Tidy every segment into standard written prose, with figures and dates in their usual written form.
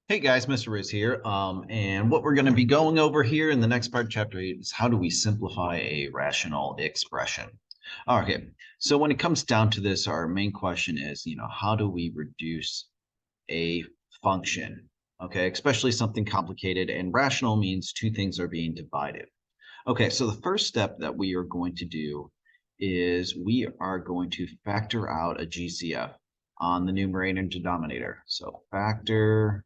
Hey guys, Mr. Riz here. And what we're going to be going over here in the next part, chapter 8, is how do we simplify a rational expression? Okay, so when it comes down to this, our main question is, how do we reduce a function? Okay, especially something complicated, and rational means two things are being divided. Okay, so the first step that we are going to do is we are going to factor out a GCF on the numerator and denominator. So factor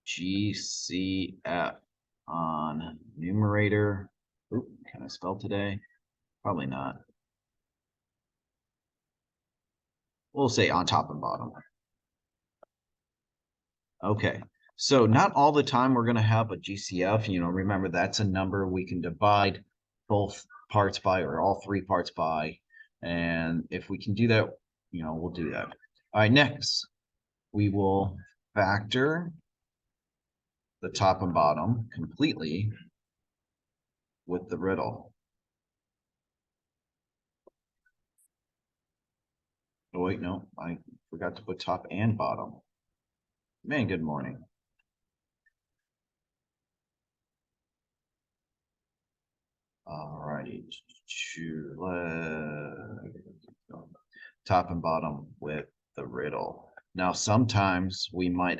GCF on numerator. Oop, can I spell today? Probably not. We'll say on top and bottom. Okay, so not all the time we're going to have a GCF. Remember that's a number we can divide both parts by or all three parts by. And if we can do that, we'll do that. All right, next, we will factor the top and bottom completely with the riddle. Oh, wait, no, I forgot to put top and bottom. Man, good morning. All righty. Top and bottom with the riddle. Now, sometimes we might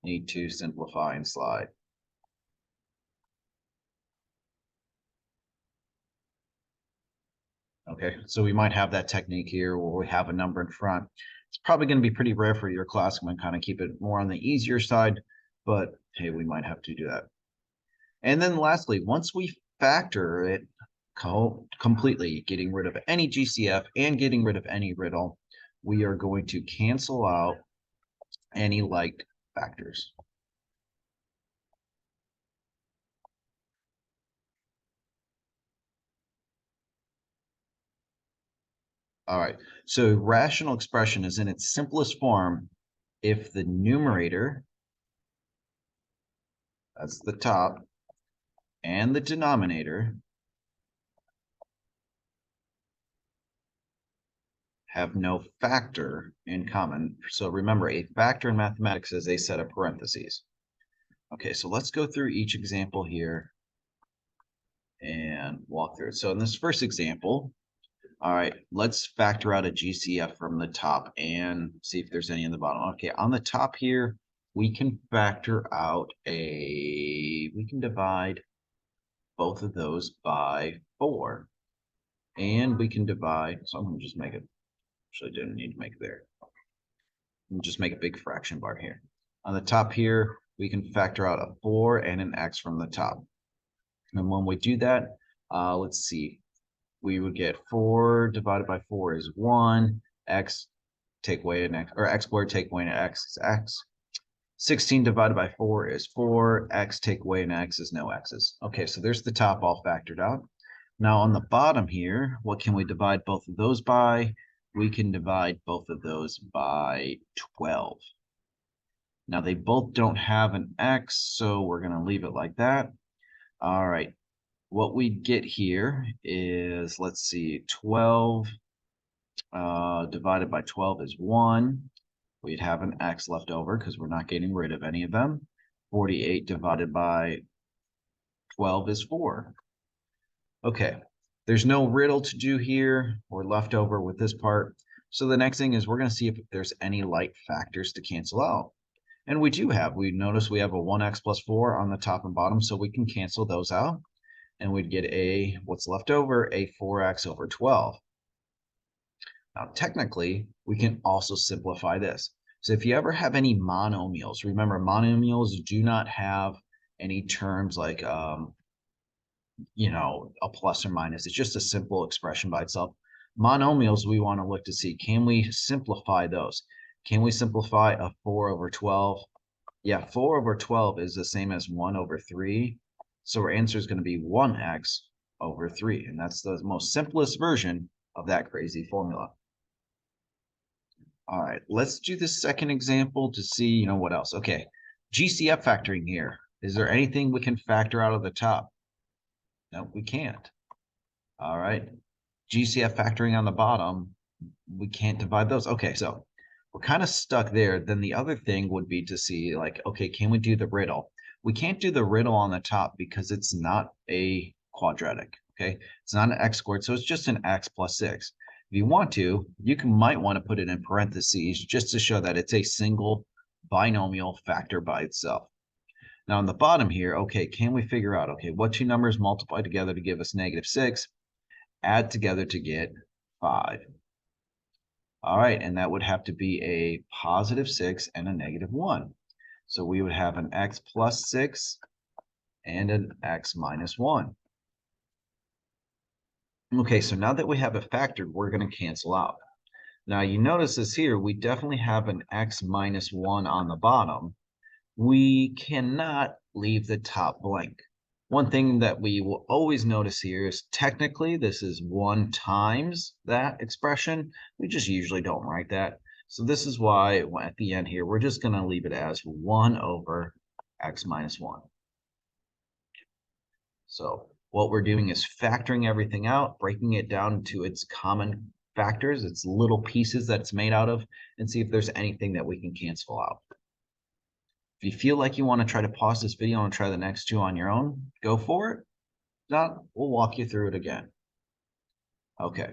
need to simplify and slide. Okay, so we might have that technique here where we have a number in front. It's probably going to be pretty rare for your class. I'm going to kind of keep it more on the easier side, but hey, we might have to do that. And then lastly, once we factor it completely, getting rid of any GCF and getting rid of any riddle, we are going to cancel out any like factors. All right, so rational expression is in its simplest form if the numerator, that's the top, and the denominator have no factor in common. So remember, a factor in mathematics is a set of parentheses. Okay, so let's go through each example here and walk through it. So in this first example, all right, let's factor out a GCF from the top and see if there's any in the bottom. Okay, on the top here, we can factor out we can divide both of those by 4. And we can divide, so I'm going to just make it, actually didn't need to make it there. Just make a big fraction bar here. On the top here, we can factor out a 4 and an x from the top. And when we do that, let's see, we would get 4 divided by 4 is 1, x take away an x, or x squared take away an x is x. 16 divided by 4 is 4, x take away an x is no x's. Okay, so there's the top all factored out. Now on the bottom here, what can we divide both of those by? We can divide both of those by 12. Now they both don't have an x, so we're going to leave it like that. All right, what we get here is, let's see, 12 divided by 12 is 1. We'd have an x left over because we're not getting rid of any of them. 48 divided by 12 is 4. Okay, there's no riddle to do here. We're left over with this part. So the next thing is we're going to see if there's any like factors to cancel out. And we do have, we notice we have a 1x plus 4 on the top and bottom, so we can cancel those out. And we'd get what's left over, a 4x over 12. Now, technically, we can also simplify this. So if you ever have any monomials, remember monomials do not have any terms like, a plus or minus. It's just a simple expression by itself. Monomials, we want to look to see, can we simplify those? Can we simplify a 4 over 12? Yeah, 4 over 12 is the same as 1 over 3. So our answer is going to be 1x over 3. And that's the most simplest version of that crazy formula. All right, let's do the second example to see, what else. Okay, GCF factoring here. Is there anything we can factor out of the top? No, we can't. All right, GCF factoring on the bottom. we can't divide those. Okay, so we're kind of stuck there. Then the other thing would be to see like, okay, can we do the riddle? We can't do the riddle on the top because it's not a quadratic, okay? It's not an x squared, so it's just an x plus 6. If you want to, might want to put it in parentheses just to show that it's a single binomial factor by itself. Now on the bottom here, okay, can we figure out, okay, what two numbers multiply together to give us -6, add together to get 5? All right, and that would have to be a +6 and a -1. So we would have an x plus 6 and an x minus 1. Okay, so now that we have it factored, we're going to cancel out. Now you notice this here, we definitely have an x minus 1 on the bottom. We cannot leave the top blank. One thing that we will always notice here is technically this is 1 times that expression. We just usually don't write that. So this is why at the end here, we're just going to leave it as 1 over x minus 1. So what we're doing is factoring everything out, breaking it down to its common factors, its little pieces that it's made out of, and see if there's anything that we can cancel out. If you feel like you want to try to pause this video and try the next two on your own, go for it. If not, we'll walk you through it again. Okay,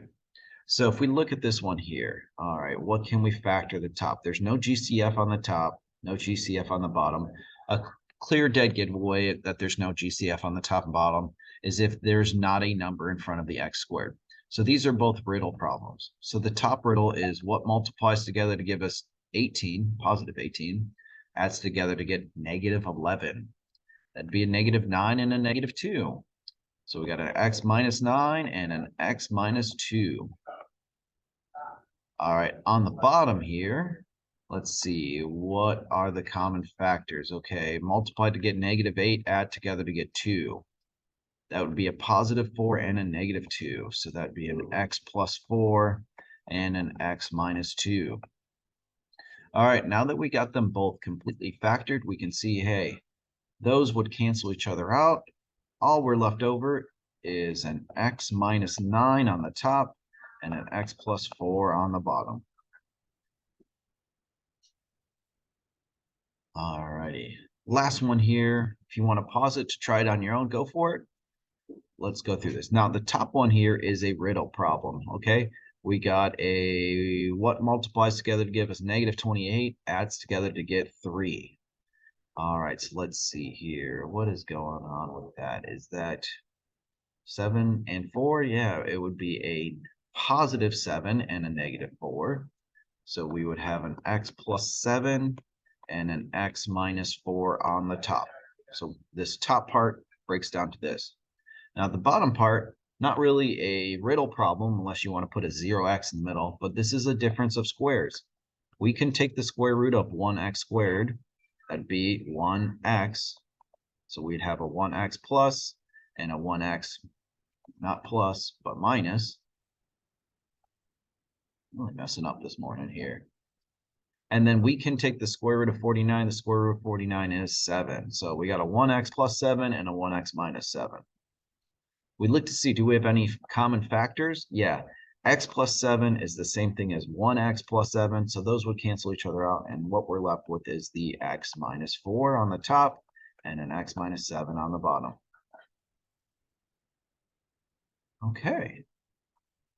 so if we look at this one here, all right, what can we factor at the top? There's no GCF on the top, no GCF on the bottom. A clear dead giveaway that there's no GCF on the top and bottom is if there's not a number in front of the x squared. So these are both riddle problems. So the top riddle is what multiplies together to give us 18, +18, adds together to get -11. That'd be a -9 and a -2. So we got an x minus 9 and an x minus 2. All right, on the bottom here, let's see, what are the common factors? Okay, multiply to get -8, add together to get 2. That would be a +4 and a -2. So that'd be an x plus 4 and an x minus 2. All right, now that we got them both completely factored, we can see, hey, those would cancel each other out. All we're left over is an x minus 9 on the top and an x plus 4 on the bottom. All righty. Last one here. If you want to pause it to try it on your own, go for it. Let's go through this. Now, the top one here is a riddle problem, okay? We got a what multiplies together to give us -28, adds together to get 3. All right, so let's see here. What is going on with that? Is that 7 and 4? Yeah, it would be a +7 and a -4. So we would have an x plus 7 and an x minus 4 on the top. So this top part breaks down to this. Now the bottom part, not really a riddle problem unless you want to put a 0x in the middle, but this is a difference of squares. We can take the square root of 1x squared. That'd be 1x. So we'd have a 1x plus and a 1x, not plus, but minus. I'm really messing up this morning here. And then we can take the square root of 49. The square root of 49 is 7. So we got a 1x plus 7 and a 1x minus 7. We look to see, do we have any common factors? Yeah, x plus 7 is the same thing as 1x plus 7. So those would cancel each other out. And what we're left with is the x minus 4 on the top and an x minus 7 on the bottom. Okay.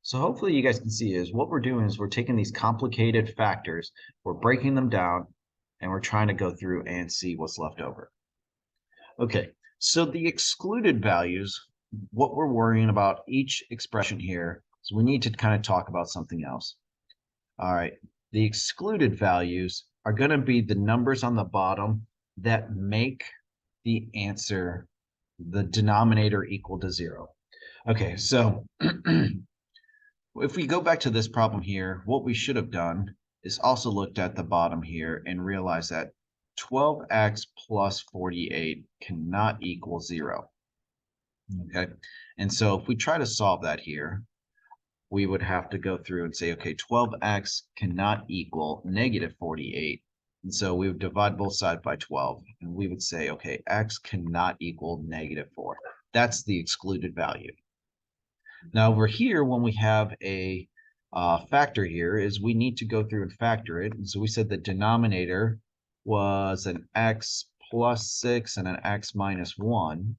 So hopefully you guys can see is what we're doing is we're taking these complicated factors, we're breaking them down, and we're trying to go through and see what's left over. Okay, so the excluded values, what we're worrying about each expression here, so we need to kind of talk about something else. All right, the excluded values are going to be the numbers on the bottom that make the answer, the denominator equal to 0. Okay, so if we go back to this problem here, what we should have done is also looked at the bottom here and realized that 12x plus 48 cannot equal 0. Okay, and so if we try to solve that here, we would have to go through and say, okay, 12x cannot equal -48. And so we would divide both sides by 12, and we would say, okay, x cannot equal -4. That's the excluded value. Now over here, when we have a factor here is we need to go through and factor it. And so we said the denominator was an x plus 6 and an x minus 1.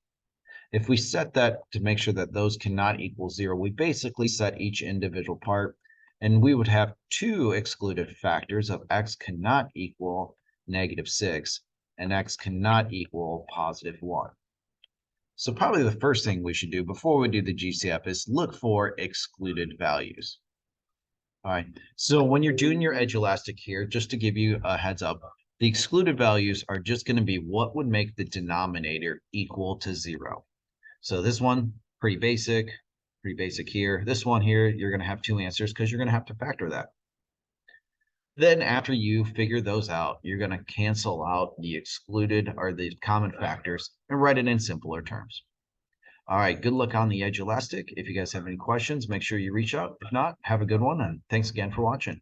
If we set that to make sure that those cannot equal 0, we basically set each individual part, and we would have two excluded factors of x cannot equal -6 and x cannot equal +1. So probably the first thing we should do before we do the GCF is look for excluded values. All right, so when you're doing your edge elastic here, just to give you a heads up, the excluded values are just going to be what would make the denominator equal to 0. So this one, pretty basic here. This one here, you're going to have two answers because you're going to have to factor that. Then after you figure those out, you're going to cancel out the excluded or the common factors and write it in simpler terms. All right, good luck on the edge elastic. If you guys have any questions, make sure you reach out. If not, have a good one, and thanks again for watching.